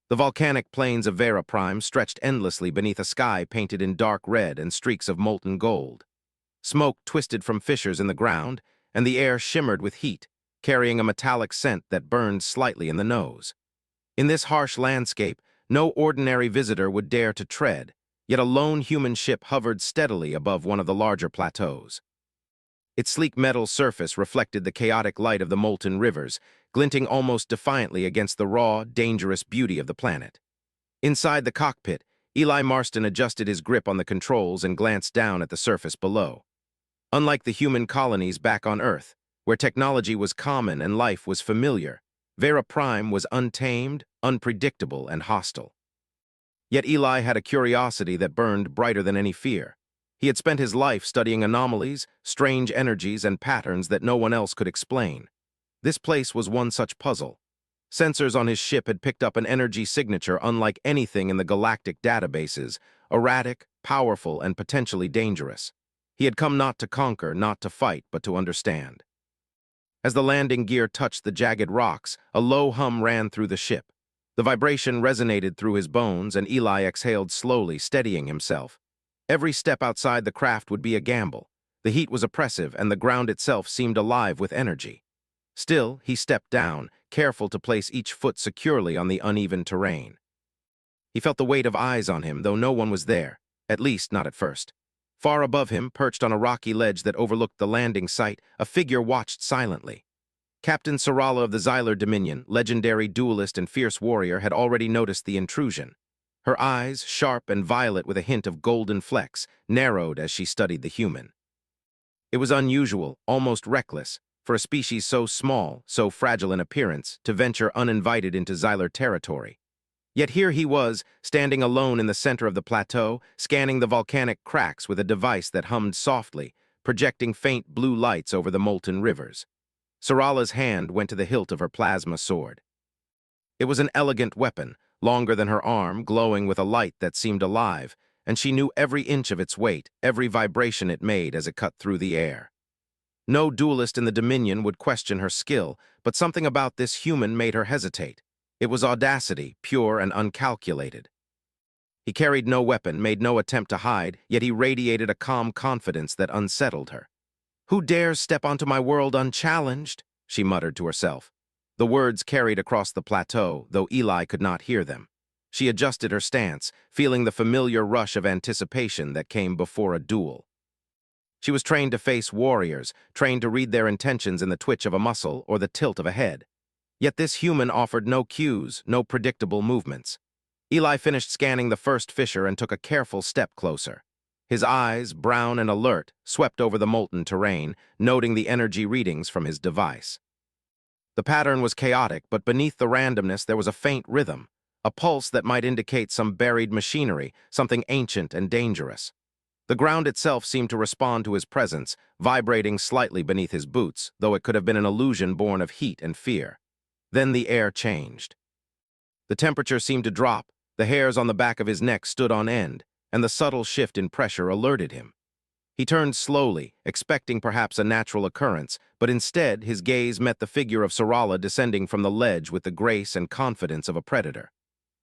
The volcanic plains of Vera Prime stretched endlessly beneath a sky painted in dark red and streaks of molten gold. Smoke twisted from fissures in the ground, and the air shimmered with heat, carrying a metallic scent that burned slightly in the nose. In this harsh landscape, no ordinary visitor would dare to tread, yet a lone human ship hovered steadily above one of the larger plateaus. Its sleek metal surface reflected the chaotic light of the molten rivers, glinting almost defiantly against the raw, dangerous beauty of the planet. Inside the cockpit, Eli Marston adjusted his grip on the controls and glanced down at the surface below. Unlike the human colonies back on Earth, where technology was common and life was familiar, Vera Prime was untamed, unpredictable, and hostile. Yet Eli had a curiosity that burned brighter than any fear. He had spent his life studying anomalies, strange energies, and patterns that no one else could explain. This place was one such puzzle. Sensors on his ship had picked up an energy signature unlike anything in the galactic databases, erratic, powerful, and potentially dangerous. He had come not to conquer, not to fight, but to understand. As the landing gear touched the jagged rocks, a low hum ran through the ship. The vibration resonated through his bones, and Eli exhaled slowly, steadying himself. Every step outside the craft would be a gamble. The heat was oppressive, and the ground itself seemed alive with energy. Still, he stepped down, careful to place each foot securely on the uneven terrain. He felt the weight of eyes on him, though no one was there, at least not at first. Far above him, perched on a rocky ledge that overlooked the landing site, a figure watched silently. Captain Sarala of the Xylar Dominion, legendary duelist and fierce warrior, had already noticed the intrusion. Her eyes, sharp and violet with a hint of golden flecks, narrowed as she studied the human. It was unusual, almost reckless, for a species so small, so fragile in appearance, to venture uninvited into Xylar territory. Yet here he was, standing alone in the center of the plateau, scanning the volcanic cracks with a device that hummed softly, projecting faint blue lights over the molten rivers. Sarala's hand went to the hilt of her plasma sword. It was an elegant weapon, longer than her arm, glowing with a light that seemed alive, and she knew every inch of its weight, every vibration it made as it cut through the air. No duelist in the Dominion would question her skill, but something about this human made her hesitate. It was audacity, pure and uncalculated. He carried no weapon, made no attempt to hide, yet he radiated a calm confidence that unsettled her. "Who dares step onto my world unchallenged?" she muttered to herself. The words carried across the plateau, though Eli could not hear them. She adjusted her stance, feeling the familiar rush of anticipation that came before a duel. She was trained to face warriors, trained to read their intentions in the twitch of a muscle or the tilt of a head. Yet this human offered no cues, no predictable movements. Eli finished scanning the first fissure and took a careful step closer. His eyes, brown and alert, swept over the molten terrain, noting the energy readings from his device. The pattern was chaotic, but beneath the randomness there was a faint rhythm, a pulse that might indicate some buried machinery, something ancient and dangerous. The ground itself seemed to respond to his presence, vibrating slightly beneath his boots, though it could have been an illusion born of heat and fear. Then the air changed. The temperature seemed to drop, the hairs on the back of his neck stood on end, and the subtle shift in pressure alerted him. He turned slowly, expecting perhaps a natural occurrence, but instead his gaze met the figure of Sarala descending from the ledge with the grace and confidence of a predator.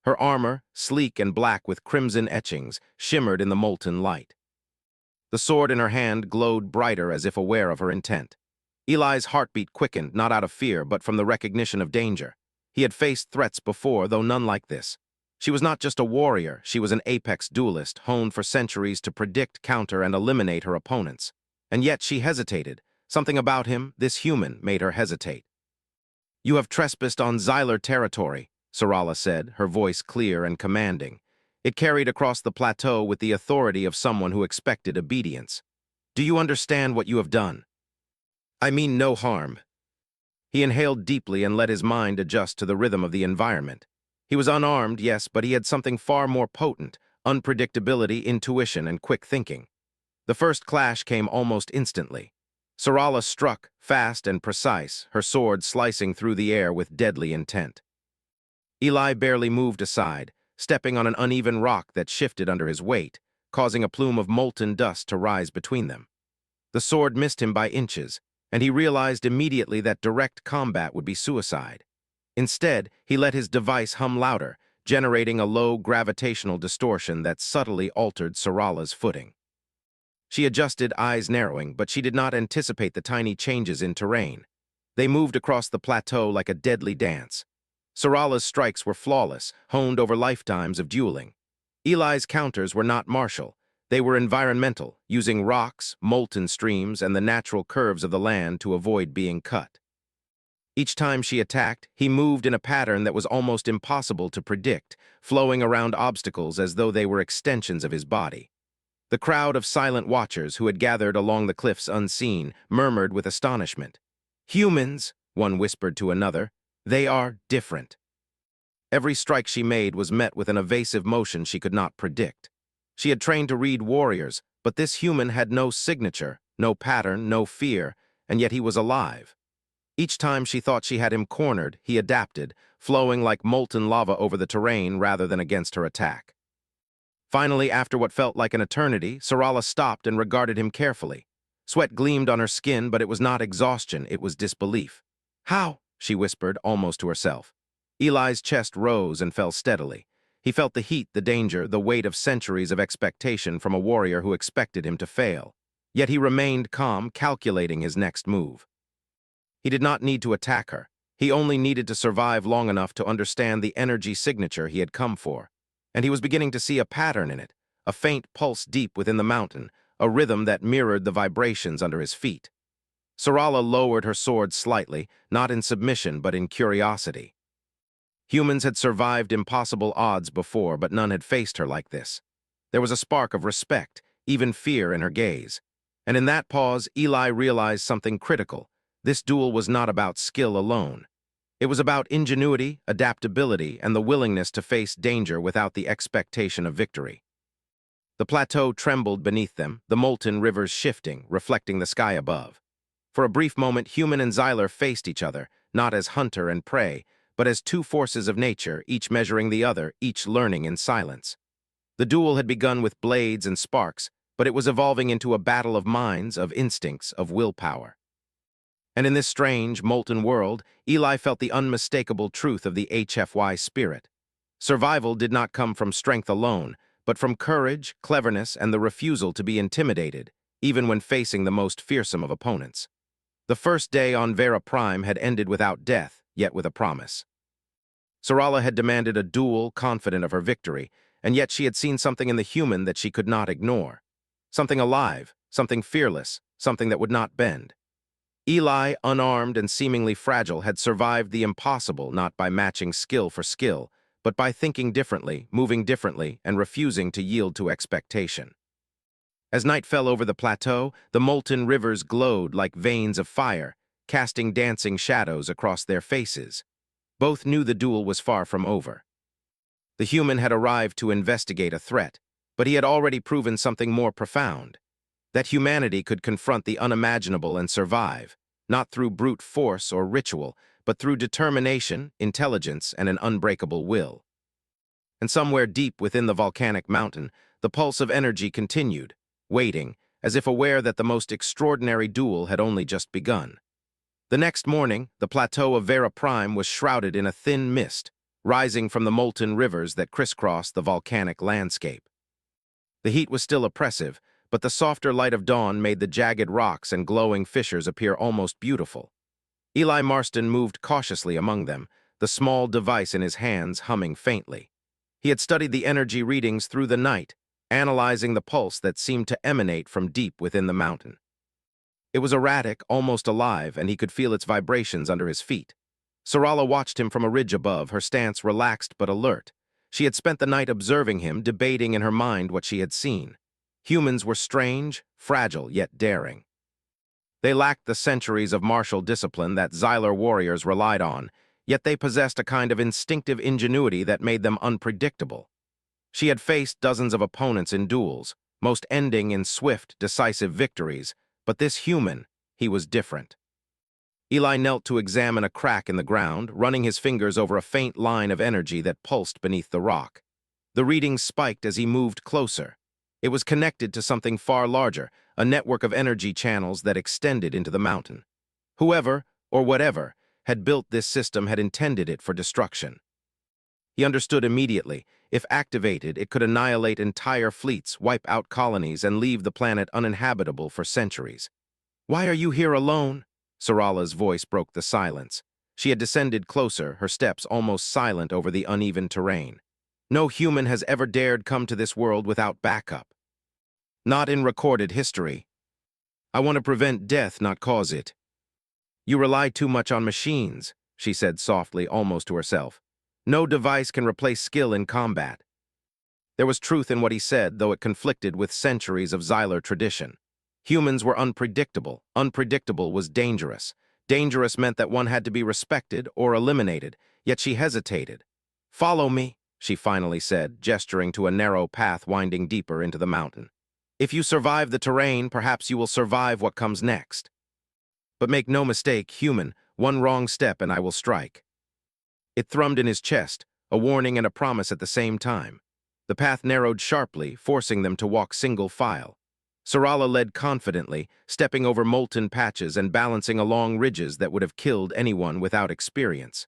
Her armor, sleek and black with crimson etchings, shimmered in the molten light. The sword in her hand glowed brighter as if aware of her intent. Eli's heartbeat quickened, not out of fear, but from the recognition of danger. He had faced threats before, though none like this. She was not just a warrior, she was an apex duelist, honed for centuries to predict, counter, and eliminate her opponents. And yet she hesitated. Something about him, this human, made her hesitate. "You have trespassed on Xylar territory," Sarala said, her voice clear and commanding. It carried across the plateau with the authority of someone who expected obedience. "Do you understand what you have done?" "I mean no harm." He inhaled deeply and let his mind adjust to the rhythm of the environment. He was unarmed, yes, but he had something far more potent: unpredictability, intuition, and quick thinking. The first clash came almost instantly. Sarala struck, fast and precise, her sword slicing through the air with deadly intent. Eli barely moved aside, stepping on an uneven rock that shifted under his weight, causing a plume of molten dust to rise between them. The sword missed him by inches, and he realized immediately that direct combat would be suicide. Instead, he let his device hum louder, generating a low gravitational distortion that subtly altered Sarala's footing. She adjusted, eyes narrowing, but she did not anticipate the tiny changes in terrain. They moved across the plateau like a deadly dance. Sarala's strikes were flawless, honed over lifetimes of dueling. Eli's counters were not martial. They were environmental, using rocks, molten streams, and the natural curves of the land to avoid being cut. Each time she attacked, he moved in a pattern that was almost impossible to predict, flowing around obstacles as though they were extensions of his body. The crowd of silent watchers who had gathered along the cliffs unseen murmured with astonishment. "Humans," one whispered to another, "they are different." Every strike she made was met with an evasive motion she could not predict. She had trained to read warriors, but this human had no signature, no pattern, no fear, and yet he was alive. Each time she thought she had him cornered, he adapted, flowing like molten lava over the terrain rather than against her attack. Finally, after what felt like an eternity, Sarala stopped and regarded him carefully. Sweat gleamed on her skin, but it was not exhaustion, it was disbelief. "How?" she whispered, almost to herself. Eli's chest rose and fell steadily. He felt the heat, the danger, the weight of centuries of expectation from a warrior who expected him to fail. Yet he remained calm, calculating his next move. He did not need to attack her. He only needed to survive long enough to understand the energy signature he had come for. And he was beginning to see a pattern in it, a faint pulse deep within the mountain, a rhythm that mirrored the vibrations under his feet. Sarala lowered her sword slightly, not in submission but in curiosity. Humans had survived impossible odds before, but none had faced her like this. There was a spark of respect, even fear in her gaze. And in that pause, Eli realized something critical. This duel was not about skill alone. It was about ingenuity, adaptability, and the willingness to face danger without the expectation of victory. The plateau trembled beneath them, the molten rivers shifting, reflecting the sky above. For a brief moment, human and Xyler faced each other, not as hunter and prey, but as two forces of nature, each measuring the other, each learning in silence. The duel had begun with blades and sparks, but it was evolving into a battle of minds, of instincts, of willpower. And in this strange, molten world, Eli felt the unmistakable truth of the HFY spirit. Survival did not come from strength alone, but from courage, cleverness, and the refusal to be intimidated, even when facing the most fearsome of opponents. The first day on Vera Prime had ended without death, yet with a promise. Sarala had demanded a duel, confident of her victory, and yet she had seen something in the human that she could not ignore. Something alive, something fearless, something that would not bend. Eli, unarmed and seemingly fragile, had survived the impossible not by matching skill for skill, but by thinking differently, moving differently, and refusing to yield to expectation. As night fell over the plateau, the molten rivers glowed like veins of fire, casting dancing shadows across their faces. Both knew the duel was far from over. The human had arrived to investigate a threat, but he had already proven something more profound. That humanity could confront the unimaginable and survive, not through brute force or ritual, but through determination, intelligence, and an unbreakable will. And somewhere deep within the volcanic mountain, the pulse of energy continued, waiting, as if aware that the most extraordinary duel had only just begun. The next morning, the plateau of Vera Prime was shrouded in a thin mist, rising from the molten rivers that crisscrossed the volcanic landscape. The heat was still oppressive, but the softer light of dawn made the jagged rocks and glowing fissures appear almost beautiful. Eli Marston moved cautiously among them, the small device in his hands humming faintly. He had studied the energy readings through the night, analyzing the pulse that seemed to emanate from deep within the mountain. It was erratic, almost alive, and he could feel its vibrations under his feet. Sarala watched him from a ridge above, her stance relaxed but alert. She had spent the night observing him, debating in her mind what she had seen. Humans were strange, fragile, yet daring. They lacked the centuries of martial discipline that Xyler warriors relied on, yet they possessed a kind of instinctive ingenuity that made them unpredictable. She had faced dozens of opponents in duels, most ending in swift, decisive victories, but this human, he was different. Eli knelt to examine a crack in the ground, running his fingers over a faint line of energy that pulsed beneath the rock. The readings spiked as he moved closer. It was connected to something far larger, a network of energy channels that extended into the mountain. Whoever, or whatever, had built this system had intended it for destruction. He understood immediately. If activated, it could annihilate entire fleets, wipe out colonies, and leave the planet uninhabitable for centuries. "Why are you here alone?" Sarala's voice broke the silence. She had descended closer, her steps almost silent over the uneven terrain. "No human has ever dared come to this world without backup. Not in recorded history. I want to prevent death, not cause it." "You rely too much on machines," she said softly, almost to herself. "No device can replace skill in combat." There was truth in what he said, though it conflicted with centuries of Xyler tradition. Humans were unpredictable. Unpredictable was dangerous. Dangerous meant that one had to be respected or eliminated, yet she hesitated. "Follow me," she finally said, gesturing to a narrow path winding deeper into the mountain. "If you survive the terrain, perhaps you will survive what comes next. But make no mistake, human, one wrong step and I will strike." It thrummed in his chest, a warning and a promise at the same time. The path narrowed sharply, forcing them to walk single file. Sarala led confidently, stepping over molten patches and balancing along ridges that would have killed anyone without experience.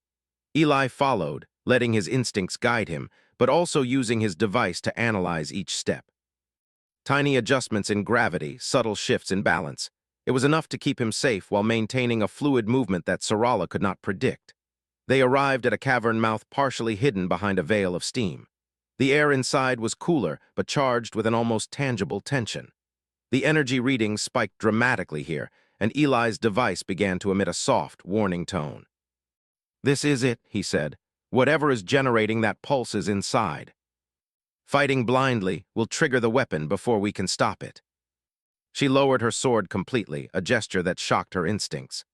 Eli followed, letting his instincts guide him, but also using his device to analyze each step. Tiny adjustments in gravity, subtle shifts in balance. It was enough to keep him safe while maintaining a fluid movement that Sarala could not predict. They arrived at a cavern mouth partially hidden behind a veil of steam. The air inside was cooler, but charged with an almost tangible tension. The energy readings spiked dramatically here, and Eli's device began to emit a soft, warning tone. "This is it," he said. "Whatever is generating that pulse is inside. Fighting blindly will trigger the weapon before we can stop it." She lowered her sword completely, a gesture that shocked her instincts.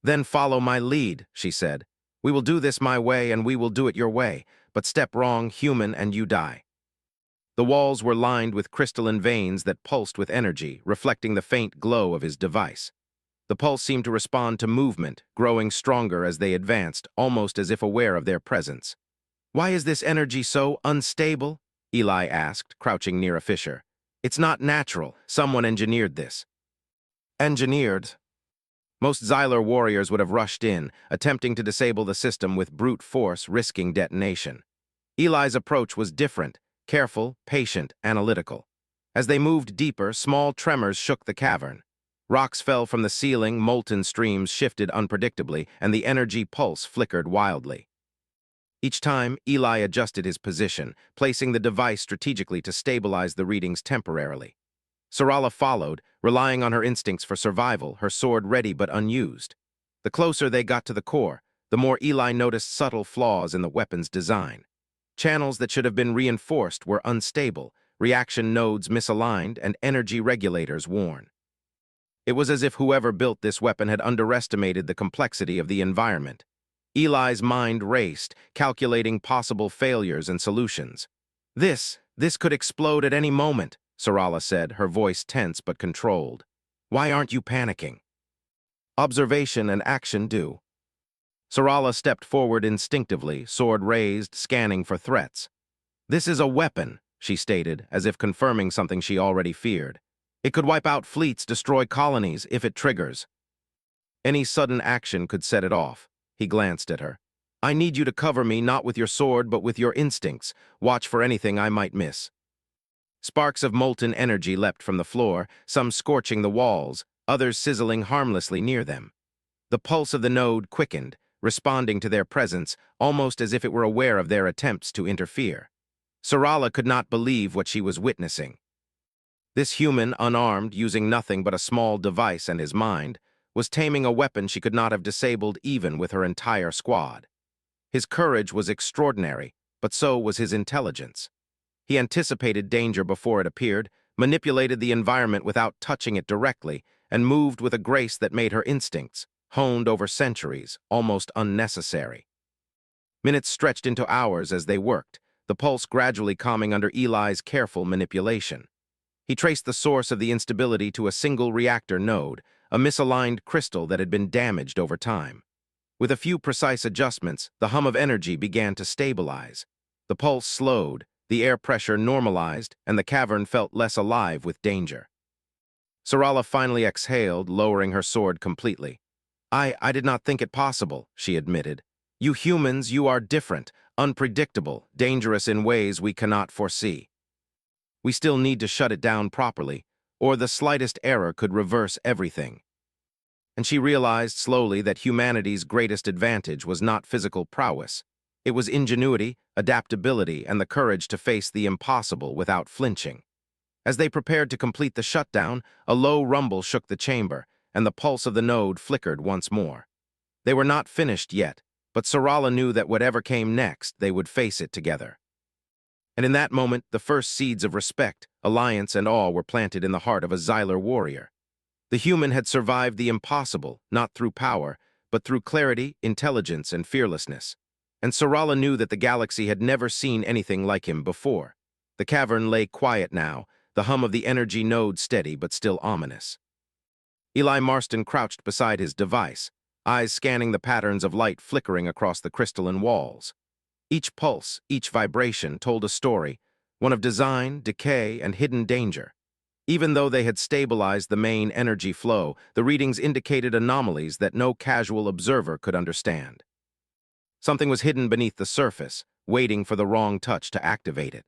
"Then follow my lead," she said. "We will do this my way and we will do it your way, but step wrong, human, and you die." The walls were lined with crystalline veins that pulsed with energy, reflecting the faint glow of his device. The pulse seemed to respond to movement, growing stronger as they advanced, almost as if aware of their presence. "Why is this energy so unstable?" Eli asked, crouching near a fissure. "It's not natural. Someone engineered this." "Engineered?" Most Xyler warriors would have rushed in, attempting to disable the system with brute force, risking detonation. Eli's approach was different, careful, patient, analytical. As they moved deeper, small tremors shook the cavern. Rocks fell from the ceiling, molten streams shifted unpredictably, and the energy pulse flickered wildly. Each time, Eli adjusted his position, placing the device strategically to stabilize the readings temporarily. Sarala followed, relying on her instincts for survival, her sword ready but unused. The closer they got to the core, the more Eli noticed subtle flaws in the weapon's design. Channels that should have been reinforced were unstable, reaction nodes misaligned, and energy regulators worn. It was as if whoever built this weapon had underestimated the complexity of the environment. Eli's mind raced, calculating possible failures and solutions. This could explode at any moment," Sarala said, her voice tense but controlled. "Why aren't you panicking?" "Observation and action do." Sarala stepped forward instinctively, sword raised, scanning for threats. "This is a weapon," she stated, as if confirming something she already feared. "It could wipe out fleets, destroy colonies, if it triggers. Any sudden action could set it off." He glanced at her. "I need you to cover me, not with your sword, but with your instincts. Watch for anything I might miss." Sparks of molten energy leapt from the floor, some scorching the walls, others sizzling harmlessly near them. The pulse of the node quickened, responding to their presence, almost as if it were aware of their attempts to interfere. Sarala could not believe what she was witnessing. This human, unarmed, using nothing but a small device and his mind, was taming a weapon she could not have disabled even with her entire squad. His courage was extraordinary, but so was his intelligence. He anticipated danger before it appeared, manipulated the environment without touching it directly, and moved with a grace that made her instincts, honed over centuries, almost unnecessary. Minutes stretched into hours as they worked, the pulse gradually calming under Eli's careful manipulation. He traced the source of the instability to a single reactor node, a misaligned crystal that had been damaged over time. With a few precise adjustments, the hum of energy began to stabilize. The pulse slowed, the air pressure normalized, and the cavern felt less alive with danger. Sarala finally exhaled, lowering her sword completely. I did not think it possible," she admitted. "You humans, you are different, unpredictable, dangerous in ways we cannot foresee. We still need to shut it down properly, or the slightest error could reverse everything. And she realized slowly that humanity's greatest advantage was not physical prowess. It was ingenuity, adaptability, and the courage to face the impossible without flinching. As they prepared to complete the shutdown, a low rumble shook the chamber, and the pulse of the node flickered once more. They were not finished yet, but Sarala knew that whatever came next, they would face it together. And in that moment, the first seeds of respect, alliance, and awe were planted in the heart of a Xylar warrior. The human had survived the impossible, not through power, but through clarity, intelligence, and fearlessness. And Sarala knew that the galaxy had never seen anything like him before. The cavern lay quiet now, the hum of the energy node steady but still ominous. Eli Marston crouched beside his device, eyes scanning the patterns of light flickering across the crystalline walls. Each pulse, each vibration told a story, one of design, decay, and hidden danger. Even though they had stabilized the main energy flow, the readings indicated anomalies that no casual observer could understand. Something was hidden beneath the surface, waiting for the wrong touch to activate it.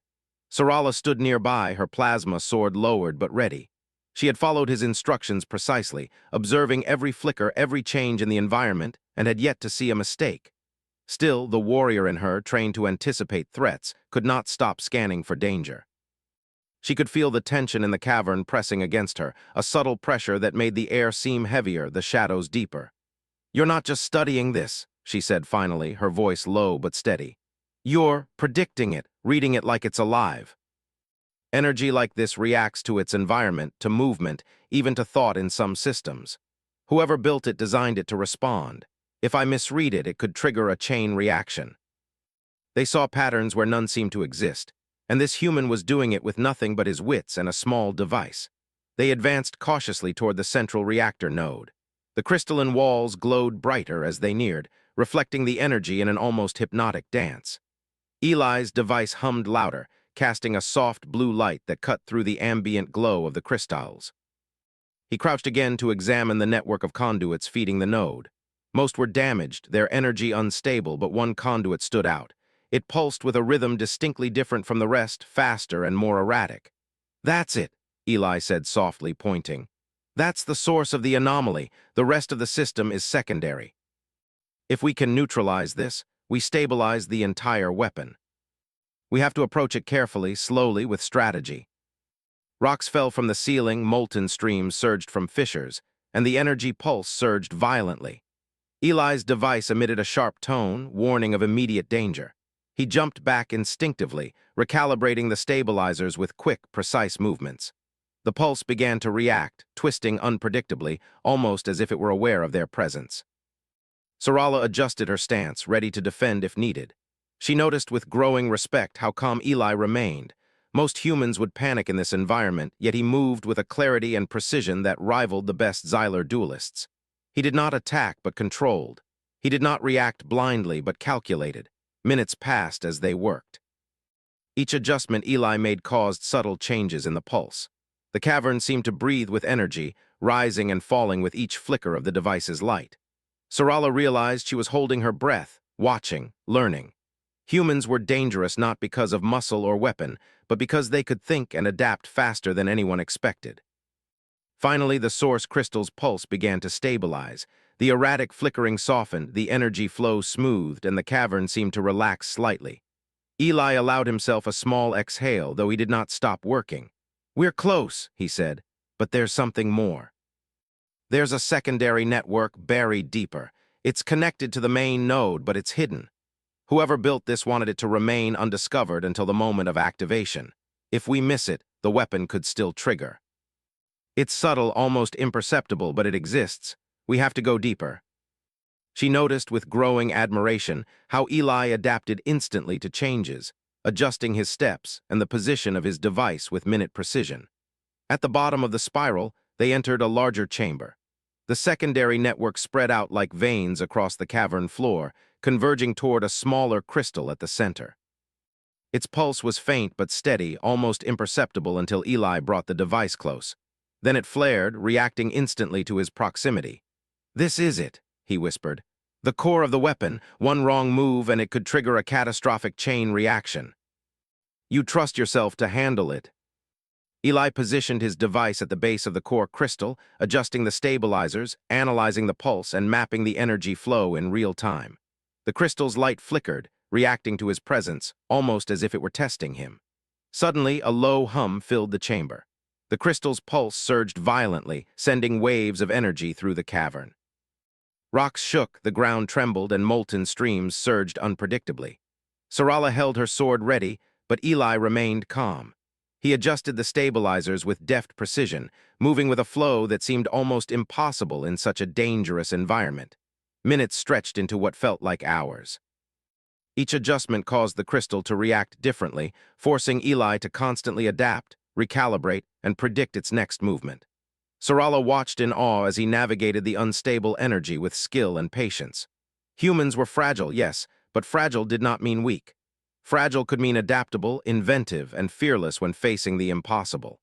Sarala stood nearby, her plasma sword lowered but ready. She had followed his instructions precisely, observing every flicker, every change in the environment, and had yet to see a mistake. Still, the warrior in her, trained to anticipate threats, could not stop scanning for danger. She could feel the tension in the cavern pressing against her, a subtle pressure that made the air seem heavier, the shadows deeper. "You're not just studying this," she said finally, her voice low but steady. "You're predicting it, reading it like it's alive." Energy like this reacts to its environment, to movement, even to thought in some systems. Whoever built it designed it to respond. If I misread it, it could trigger a chain reaction. They saw patterns where none seemed to exist, and this human was doing it with nothing but his wits and a small device. They advanced cautiously toward the central reactor node. The crystalline walls glowed brighter as they neared, reflecting the energy in an almost hypnotic dance. Eli's device hummed louder, casting a soft blue light that cut through the ambient glow of the crystals. He crouched again to examine the network of conduits feeding the node. Most were damaged, their energy unstable, but one conduit stood out. It pulsed with a rhythm distinctly different from the rest, faster and more erratic. "That's it," Eli said softly, pointing. "That's the source of the anomaly. The rest of the system is secondary. If we can neutralize this, we stabilize the entire weapon. We have to approach it carefully, slowly, with strategy." Rocks fell from the ceiling, molten streams surged from fissures, and the energy pulse surged violently. Eli's device emitted a sharp tone, warning of immediate danger. He jumped back instinctively, recalibrating the stabilizers with quick, precise movements. The pulse began to react, twisting unpredictably, almost as if it were aware of their presence. Sarala adjusted her stance, ready to defend if needed. She noticed with growing respect how calm Eli remained. Most humans would panic in this environment, yet he moved with a clarity and precision that rivaled the best Xylar duelists. He did not attack, but controlled. He did not react blindly, but calculated. Minutes passed as they worked. Each adjustment Eli made caused subtle changes in the pulse. The cavern seemed to breathe with energy, rising and falling with each flicker of the device's light. Sarala realized she was holding her breath, watching, learning. Humans were dangerous not because of muscle or weapon, but because they could think and adapt faster than anyone expected. Finally, the source crystal's pulse began to stabilize. The erratic flickering softened, the energy flow smoothed, and the cavern seemed to relax slightly. Eli allowed himself a small exhale, though he did not stop working. "We're close," he said, "but there's something more. There's a secondary network buried deeper. It's connected to the main node, but it's hidden. Whoever built this wanted it to remain undiscovered until the moment of activation. If we miss it, the weapon could still trigger. It's subtle, almost imperceptible, but it exists. We have to go deeper." She noticed with growing admiration how Eli adapted instantly to changes, adjusting his steps and the position of his device with minute precision. At the bottom of the spiral, they entered a larger chamber. The secondary network spread out like veins across the cavern floor, converging toward a smaller crystal at the center. Its pulse was faint but steady, almost imperceptible until Eli brought the device close. Then it flared, reacting instantly to his proximity. "This is it," he whispered. The core of the weapon, one wrong move and it could trigger a catastrophic chain reaction. You trust yourself to handle it. Eli positioned his device at the base of the core crystal, adjusting the stabilizers, analyzing the pulse, and mapping the energy flow in real time. The crystal's light flickered, reacting to his presence, almost as if it were testing him. Suddenly, a low hum filled the chamber. The crystal's pulse surged violently, sending waves of energy through the cavern. Rocks shook, the ground trembled, and molten streams surged unpredictably. Sarala held her sword ready, but Eli remained calm. He adjusted the stabilizers with deft precision, moving with a flow that seemed almost impossible in such a dangerous environment. Minutes stretched into what felt like hours. Each adjustment caused the crystal to react differently, forcing Eli to constantly adapt, recalibrate, and predict its next movement. Sarala watched in awe as he navigated the unstable energy with skill and patience. Humans were fragile, yes, but fragile did not mean weak. Fragile could mean adaptable, inventive, and fearless when facing the impossible.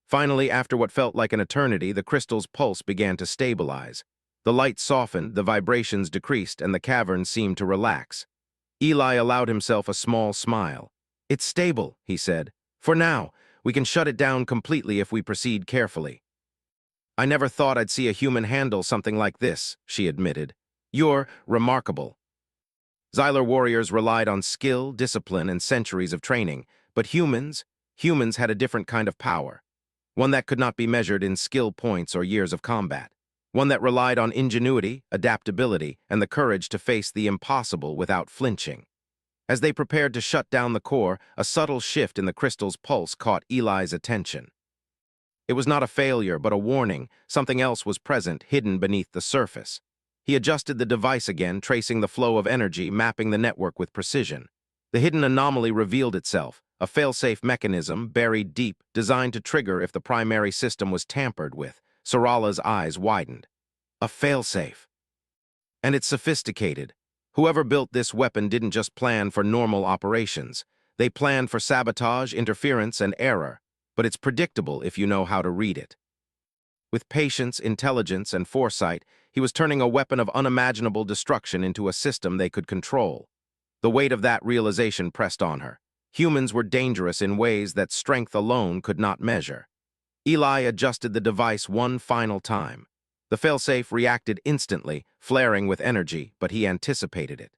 Finally, after what felt like an eternity, the crystal's pulse began to stabilize. The light softened, the vibrations decreased, and the cavern seemed to relax. Eli allowed himself a small smile. "It's stable," he said. "For now, we can shut it down completely if we proceed carefully." "I never thought I'd see a human handle something like this," she admitted. "You're remarkable." Xylar warriors relied on skill, discipline, and centuries of training, but humans had a different kind of power. One that could not be measured in skill points or years of combat. One that relied on ingenuity, adaptability, and the courage to face the impossible without flinching. As they prepared to shut down the core, a subtle shift in the crystal's pulse caught Eli's attention. It was not a failure, but a warning. Something else was present, hidden beneath the surface. He adjusted the device again, tracing the flow of energy, mapping the network with precision. The hidden anomaly revealed itself, a fail-safe mechanism buried deep, designed to trigger if the primary system was tampered with. Sarala's eyes widened. A fail-safe. And it's sophisticated. Whoever built this weapon didn't just plan for normal operations. They planned for sabotage, interference, and error. But it's predictable if you know how to read it. With patience, intelligence, and foresight, he was turning a weapon of unimaginable destruction into a system they could control. The weight of that realization pressed on her. Humans were dangerous in ways that strength alone could not measure. Eli adjusted the device one final time. The failsafe reacted instantly, flaring with energy, but he anticipated it.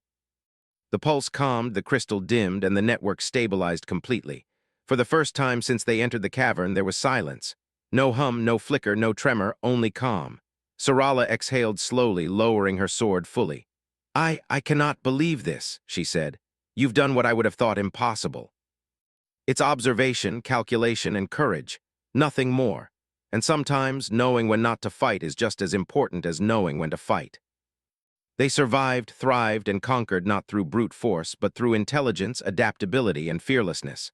The pulse calmed, the crystal dimmed, and the network stabilized completely. For the first time since they entered the cavern, there was silence. No hum, no flicker, no tremor, only calm. Sarala exhaled slowly, lowering her sword fully. I cannot believe this," she said. "You've done what I would have thought impossible." It's observation, calculation, and courage. Nothing more. And sometimes, knowing when not to fight is just as important as knowing when to fight. They survived, thrived, and conquered not through brute force, but through intelligence, adaptability, and fearlessness.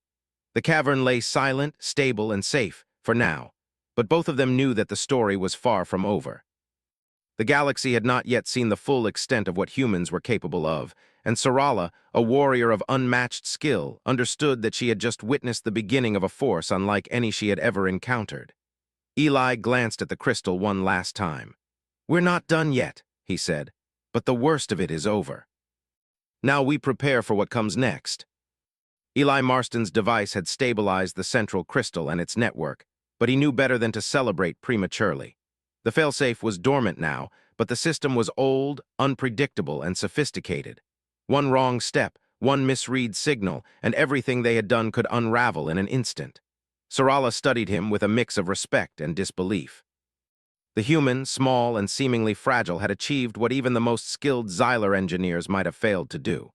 The cavern lay silent, stable, and safe, for now, but both of them knew that the story was far from over. The galaxy had not yet seen the full extent of what humans were capable of, and Sarala, a warrior of unmatched skill, understood that she had just witnessed the beginning of a force unlike any she had ever encountered. Eli glanced at the crystal one last time. "We're not done yet," he said, "but the worst of it is over. Now we prepare for what comes next." Eli Marston's device had stabilized the central crystal and its network, but he knew better than to celebrate prematurely. The failsafe was dormant now, but the system was old, unpredictable, and sophisticated. One wrong step, one misread signal, and everything they had done could unravel in an instant. Sarala studied him with a mix of respect and disbelief. The human, small and seemingly fragile, had achieved what even the most skilled Xylar engineers might have failed to do.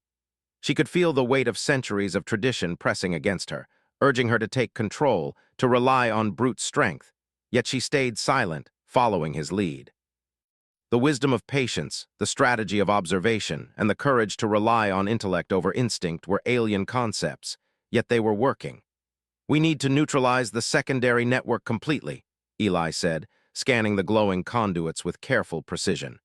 She could feel the weight of centuries of tradition pressing against her, urging her to take control, to rely on brute strength, yet she stayed silent, following his lead. The wisdom of patience, the strategy of observation, and the courage to rely on intellect over instinct were alien concepts, yet they were working. "We need to neutralize the secondary network completely," Eli said, scanning the glowing conduits with careful precision.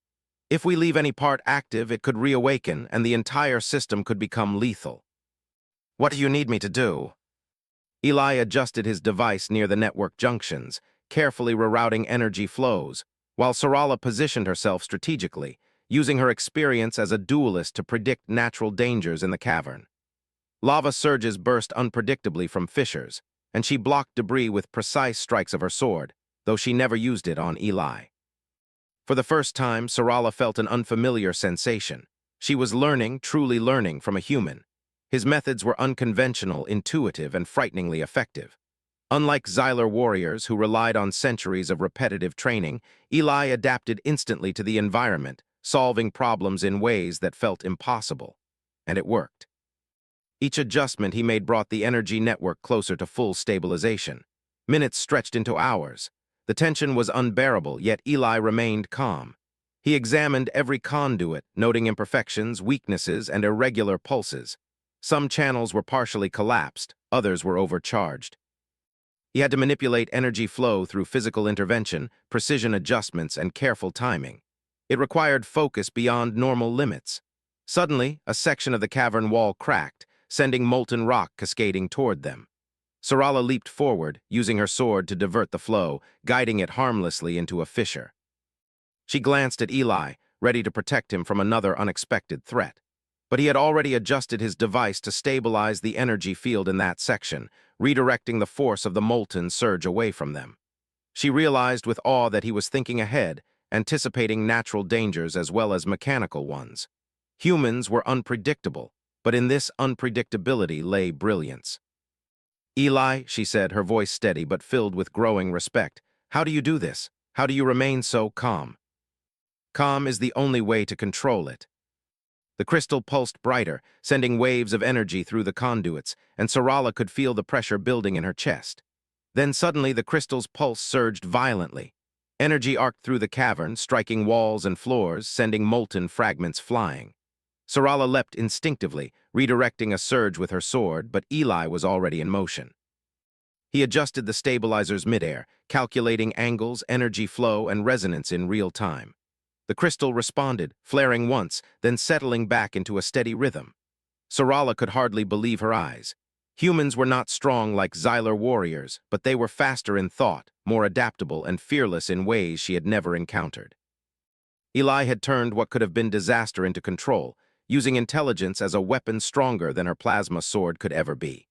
"If we leave any part active, it could reawaken, and the entire system could become lethal." "What do you need me to do?" Eli adjusted his device near the network junctions, carefully rerouting energy flows, while Sarala positioned herself strategically, using her experience as a duelist to predict natural dangers in the cavern. Lava surges burst unpredictably from fissures, and she blocked debris with precise strikes of her sword, though she never used it on Eli. For the first time, Sarala felt an unfamiliar sensation. She was learning, truly learning, from a human. His methods were unconventional, intuitive, and frighteningly effective. Unlike Xylar warriors who relied on centuries of repetitive training, Eli adapted instantly to the environment, solving problems in ways that felt impossible. And it worked. Each adjustment he made brought the energy network closer to full stabilization. Minutes stretched into hours. The tension was unbearable, yet Eli remained calm. He examined every conduit, noting imperfections, weaknesses, and irregular pulses. Some channels were partially collapsed, others were overcharged. He had to manipulate energy flow through physical intervention, precision adjustments, and careful timing. It required focus beyond normal limits. Suddenly, a section of the cavern wall cracked, sending molten rock cascading toward them. Sarala leaped forward, using her sword to divert the flow, guiding it harmlessly into a fissure. She glanced at Eli, ready to protect him from another unexpected threat. But he had already adjusted his device to stabilize the energy field in that section, redirecting the force of the molten surge away from them. She realized with awe that he was thinking ahead, anticipating natural dangers as well as mechanical ones. Humans were unpredictable, but in this unpredictability lay brilliance. "Eli," she said, her voice steady but filled with growing respect, "how do you do this? How do you remain so calm?" "Calm is the only way to control it." The crystal pulsed brighter, sending waves of energy through the conduits, and Sarala could feel the pressure building in her chest. Then suddenly the crystal's pulse surged violently. Energy arced through the cavern, striking walls and floors, sending molten fragments flying. Sarala leapt instinctively, redirecting a surge with her sword, but Eli was already in motion. He adjusted the stabilizers midair, calculating angles, energy flow, and resonance in real time. The crystal responded, flaring once, then settling back into a steady rhythm. Sarala could hardly believe her eyes. Humans were not strong like Xylar warriors, but they were faster in thought, more adaptable, and fearless in ways she had never encountered. Eli had turned what could have been disaster into control, using intelligence as a weapon stronger than her plasma sword could ever be.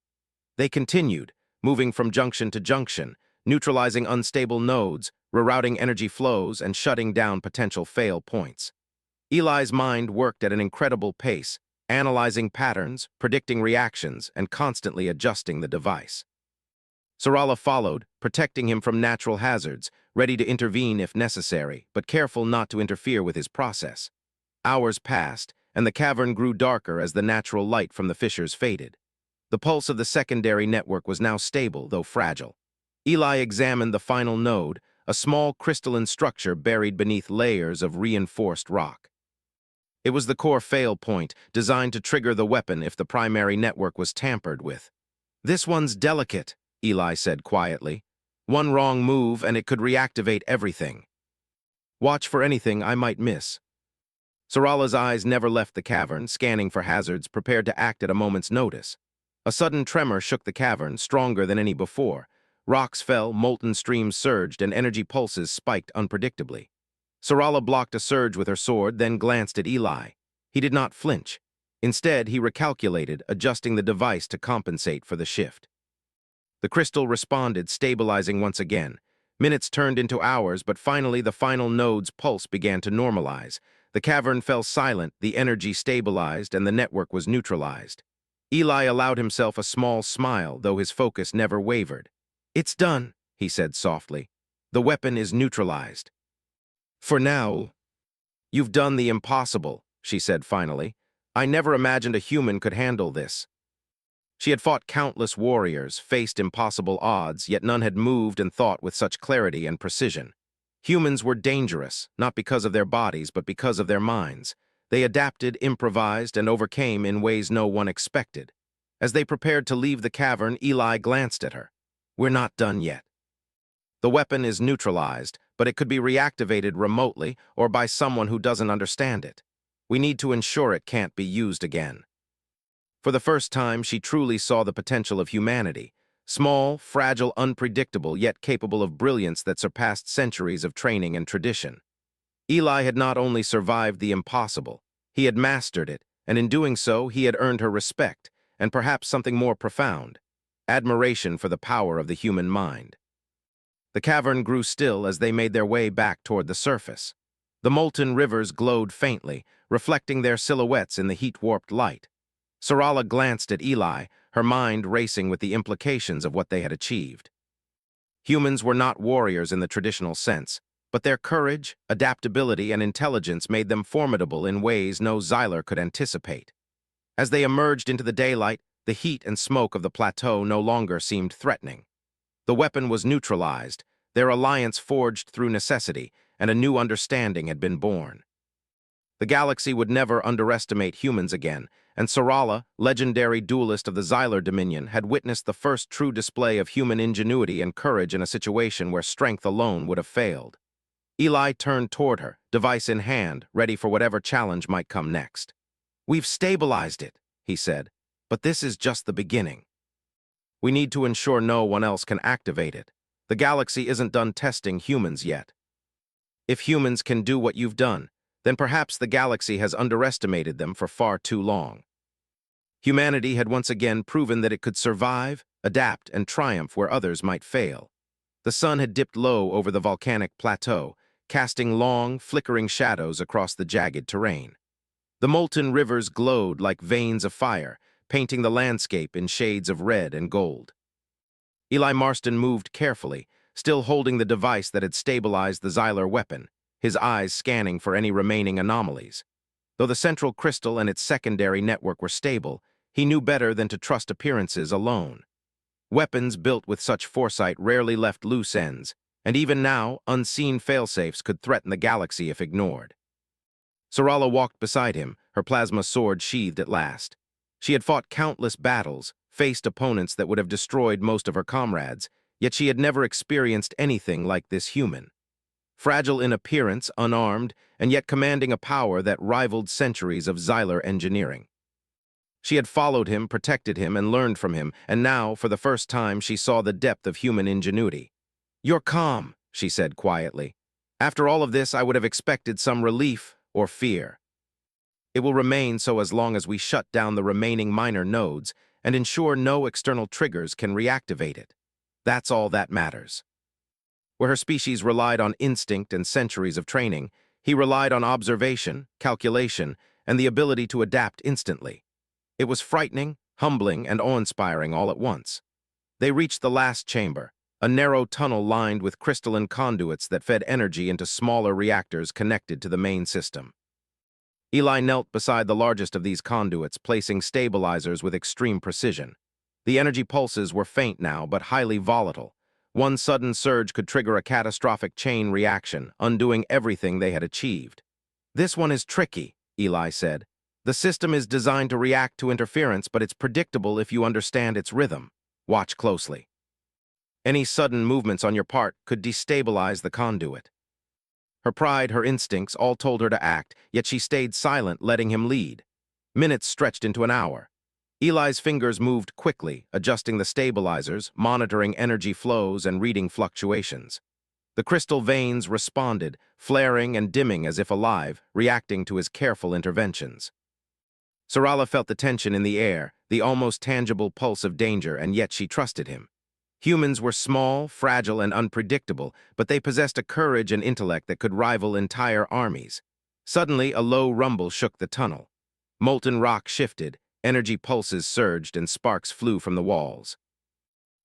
They continued, moving from junction to junction, neutralizing unstable nodes, rerouting energy flows, and shutting down potential fail points. Eli's mind worked at an incredible pace, analyzing patterns, predicting reactions, and constantly adjusting the device. Sarala followed, protecting him from natural hazards, ready to intervene if necessary, but careful not to interfere with his process. Hours passed, and the cavern grew darker as the natural light from the fissures faded. The pulse of the secondary network was now stable, though fragile. Eli examined the final node, a small crystalline structure buried beneath layers of reinforced rock. It was the core fail point, designed to trigger the weapon if the primary network was tampered with. "This one's delicate," Eli said quietly. "One wrong move and it could reactivate everything. Watch for anything I might miss." Sarala's eyes never left the cavern, scanning for hazards, prepared to act at a moment's notice. A sudden tremor shook the cavern, stronger than any before. Rocks fell, molten streams surged, and energy pulses spiked unpredictably. Sarala blocked a surge with her sword, then glanced at Eli. He did not flinch. Instead, he recalculated, adjusting the device to compensate for the shift. The crystal responded, stabilizing once again. Minutes turned into hours, but finally the final node's pulse began to normalize. The cavern fell silent, the energy stabilized, and the network was neutralized. Eli allowed himself a small smile, though his focus never wavered. "It's done," he said softly. "The weapon is neutralized. For now." "You've done the impossible," she said finally. "I never imagined a human could handle this." She had fought countless warriors, faced impossible odds, yet none had moved and thought with such clarity and precision. Humans were dangerous, not because of their bodies, but because of their minds. They adapted, improvised, and overcame in ways no one expected. As they prepared to leave the cavern, Eli glanced at her. "We're not done yet. The weapon is neutralized, but it could be reactivated remotely or by someone who doesn't understand it. We need to ensure it can't be used again." For the first time, she truly saw the potential of humanity. Small, fragile, unpredictable, yet capable of brilliance that surpassed centuries of training and tradition. Eli had not only survived the impossible, he had mastered it, and in doing so, he had earned her respect, and perhaps something more profound, admiration for the power of the human mind. The cavern grew still as they made their way back toward the surface. The molten rivers glowed faintly, reflecting their silhouettes in the heat-warped light. Sarala glanced at Eli, her mind racing with the implications of what they had achieved. Humans were not warriors in the traditional sense, but their courage, adaptability, and intelligence made them formidable in ways no Xyler could anticipate. As they emerged into the daylight, the heat and smoke of the plateau no longer seemed threatening. The weapon was neutralized, their alliance forged through necessity, and a new understanding had been born. The galaxy would never underestimate humans again, and Sarala, legendary duelist of the Xyler Dominion, had witnessed the first true display of human ingenuity and courage in a situation where strength alone would have failed. Eli turned toward her, device in hand, ready for whatever challenge might come next. "We've stabilized it," he said, "but this is just the beginning. We need to ensure no one else can activate it. The galaxy isn't done testing humans yet. If humans can do what you've done, then perhaps the galaxy has underestimated them for far too long." Humanity had once again proven that it could survive, adapt, and triumph where others might fail. The sun had dipped low over the volcanic plateau, casting long, flickering shadows across the jagged terrain. The molten rivers glowed like veins of fire, painting the landscape in shades of red and gold. Eli Marston moved carefully, still holding the device that had stabilized the Xyler weapon, his eyes scanning for any remaining anomalies. Though the central crystal and its secondary network were stable, he knew better than to trust appearances alone. Weapons built with such foresight rarely left loose ends, and even now, unseen failsafes could threaten the galaxy if ignored. Sarala walked beside him, her plasma sword sheathed at last. She had fought countless battles, faced opponents that would have destroyed most of her comrades, yet she had never experienced anything like this human. Fragile in appearance, unarmed, and yet commanding a power that rivaled centuries of Xyler engineering. She had followed him, protected him, and learned from him, and now, for the first time, she saw the depth of human ingenuity. "You're calm," she said quietly. "After all of this, I would have expected some relief or fear. It will remain so as long as we shut down the remaining minor nodes and ensure no external triggers can reactivate it. That's all that matters." Where her species relied on instinct and centuries of training, he relied on observation, calculation, and the ability to adapt instantly. It was frightening, humbling, and awe-inspiring all at once. They reached the last chamber, a narrow tunnel lined with crystalline conduits that fed energy into smaller reactors connected to the main system. Eli knelt beside the largest of these conduits, placing stabilizers with extreme precision. The energy pulses were faint now, but highly volatile. One sudden surge could trigger a catastrophic chain reaction, undoing everything they had achieved. "This one is tricky," Eli said. "The system is designed to react to interference, but it's predictable if you understand its rhythm. Watch closely. Any sudden movements on your part could destabilize the conduit." Her pride, her instincts, all told her to act, yet she stayed silent, letting him lead. Minutes stretched into an hour. Eli's fingers moved quickly, adjusting the stabilizers, monitoring energy flows, and reading fluctuations. The crystal veins responded, flaring and dimming as if alive, reacting to his careful interventions. Sarala felt the tension in the air, the almost tangible pulse of danger, and yet she trusted him. Humans were small, fragile, and unpredictable, but they possessed a courage and intellect that could rival entire armies. Suddenly, a low rumble shook the tunnel. Molten rock shifted, energy pulses surged, and sparks flew from the walls.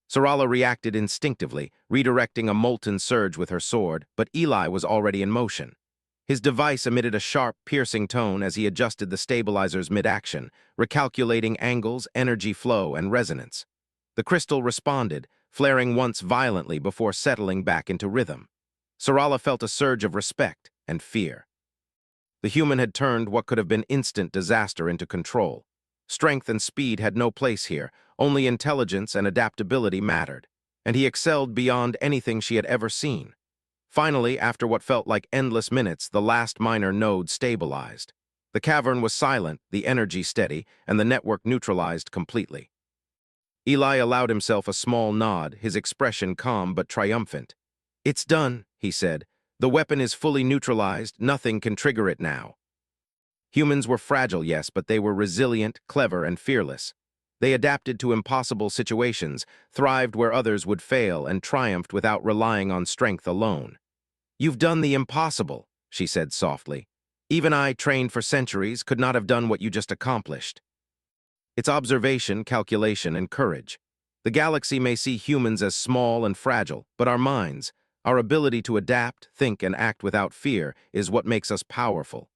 Sarala reacted instinctively, redirecting a molten surge with her sword, but Eli was already in motion. His device emitted a sharp, piercing tone as he adjusted the stabilizers mid-action, recalculating angles, energy flow, and resonance. The crystal responded, flaring once violently before settling back into rhythm. Sarala felt a surge of respect and fear. The human had turned what could have been instant disaster into control. Strength and speed had no place here, only intelligence and adaptability mattered, and he excelled beyond anything she had ever seen. Finally, after what felt like endless minutes, the last minor node stabilized. The cavern was silent, the energy steady, and the network neutralized completely. Eli allowed himself a small nod, his expression calm but triumphant. "It's done," he said. The weapon is fully neutralized, nothing can trigger it now. Humans were fragile, yes, but they were resilient, clever, and fearless. They adapted to impossible situations, thrived where others would fail, and triumphed without relying on strength alone. "You've done the impossible," she said softly. "Even I, trained for centuries, could not have done what you just accomplished." It's observation, calculation, and courage. The galaxy may see humans as small and fragile, but our minds, our ability to adapt, think, and act without fear, is what makes us powerful.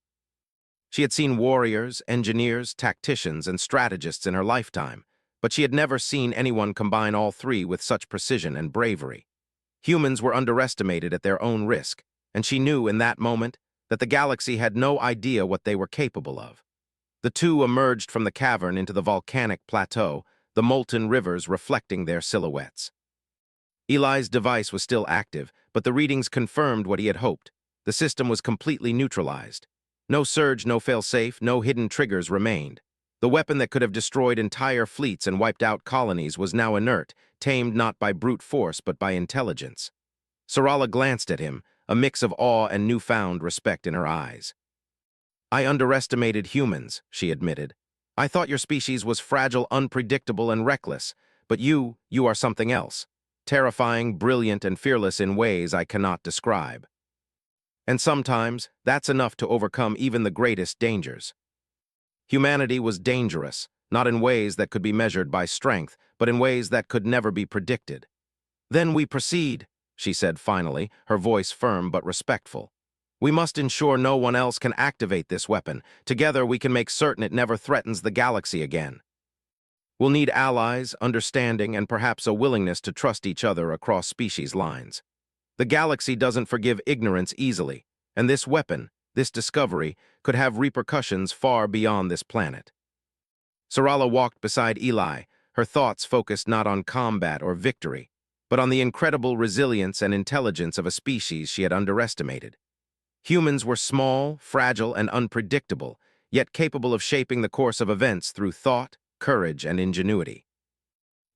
She had seen warriors, engineers, tacticians, and strategists in her lifetime, but she had never seen anyone combine all three with such precision and bravery. Humans were underestimated at their own risk, and she knew in that moment that the galaxy had no idea what they were capable of. The two emerged from the cavern into the volcanic plateau, the molten rivers reflecting their silhouettes. Eli's device was still active, but the readings confirmed what he had hoped. The system was completely neutralized. No surge, no fail-safe, no hidden triggers remained. The weapon that could have destroyed entire fleets and wiped out colonies was now inert, tamed not by brute force but by intelligence. Sarala glanced at him, a mix of awe and newfound respect in her eyes. "I underestimated humans," she admitted. "I thought your species was fragile, unpredictable, and reckless, but you are something else. Terrifying, brilliant, and fearless in ways I cannot describe. And sometimes, that's enough to overcome even the greatest dangers." Humanity was dangerous, not in ways that could be measured by strength, but in ways that could never be predicted. "Then we proceed," she said finally, her voice firm but respectful. "We must ensure no one else can activate this weapon. Together we can make certain it never threatens the galaxy again. We'll need allies, understanding, and perhaps a willingness to trust each other across species lines. The galaxy doesn't forgive ignorance easily, and this weapon, this discovery, could have repercussions far beyond this planet." Sarala walked beside Eli, her thoughts focused not on combat or victory, but on the incredible resilience and intelligence of a species she had underestimated. Humans were small, fragile, and unpredictable, yet capable of shaping the course of events through thought, courage, and ingenuity.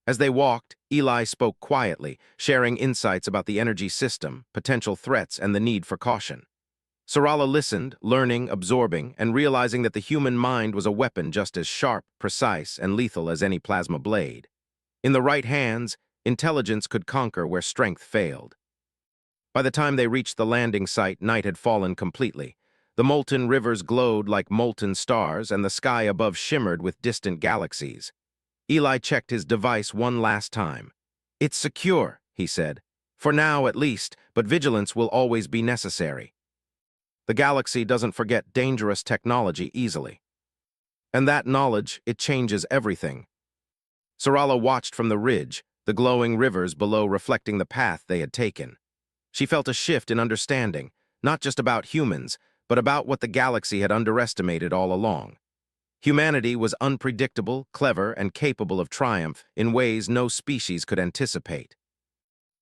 As they walked, Eli spoke quietly, sharing insights about the energy system, potential threats, and the need for caution. Sarala listened, learning, absorbing, and realizing that the human mind was a weapon just as sharp, precise, and lethal as any plasma blade. In the right hands, intelligence could conquer where strength failed. By the time they reached the landing site, night had fallen completely. The molten rivers glowed like molten stars, and the sky above shimmered with distant galaxies. Eli checked his device one last time. "It's secure," he said. "For now, at least, but vigilance will always be necessary. The galaxy doesn't forget dangerous technology easily. And that knowledge, it changes everything." Sarala watched from the ridge, the glowing rivers below reflecting the path they had taken. She felt a shift in understanding, not just about humans, but about what the galaxy had underestimated all along. Humanity was unpredictable, clever, and capable of triumph in ways no species could anticipate.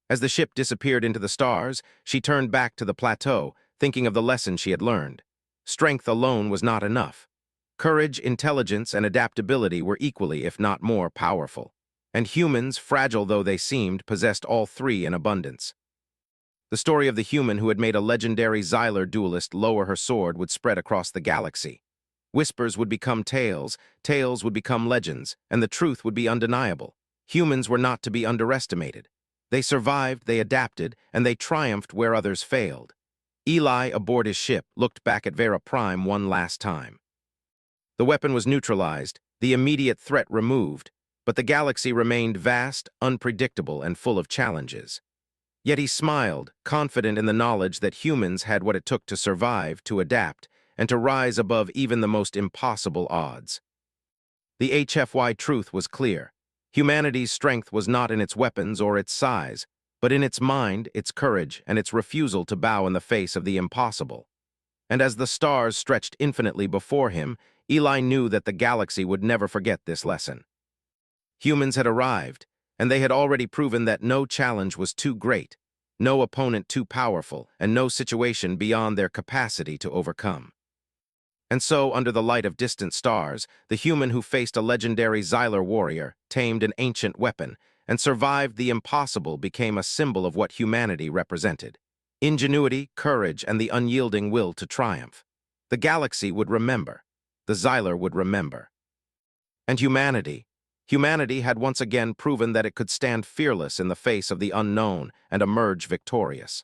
As the ship disappeared into the stars, she turned back to the plateau, thinking of the lesson she had learned. Strength alone was not enough. Courage, intelligence, and adaptability were equally, if not more, powerful. And humans, fragile though they seemed, possessed all three in abundance. The story of the human who had made a legendary Xylar duelist lower her sword would spread across the galaxy. Whispers would become tales, tales would become legends, and the truth would be undeniable. Humans were not to be underestimated. They survived, they adapted, and they triumphed where others failed. Eli, aboard his ship, looked back at Vera Prime one last time. The weapon was neutralized, the immediate threat removed, but the galaxy remained vast, unpredictable, and full of challenges. Yet he smiled, confident in the knowledge that humans had what it took to survive, to adapt, and to rise above even the most impossible odds. The HFY truth was clear. Humanity's strength was not in its weapons or its size, but in its mind, its courage, and its refusal to bow in the face of the impossible. And as the stars stretched infinitely before him, Eli knew that the galaxy would never forget this lesson. Humans had arrived, and they had already proven that no challenge was too great, no opponent too powerful, and no situation beyond their capacity to overcome. And so, under the light of distant stars, the human who faced a legendary Xylar warrior, tamed an ancient weapon, and survived the impossible became a symbol of what humanity represented. Ingenuity, courage, and the unyielding will to triumph. The galaxy would remember. The Xyler would remember. And humanity. Humanity had once again proven that it could stand fearless in the face of the unknown and emerge victorious.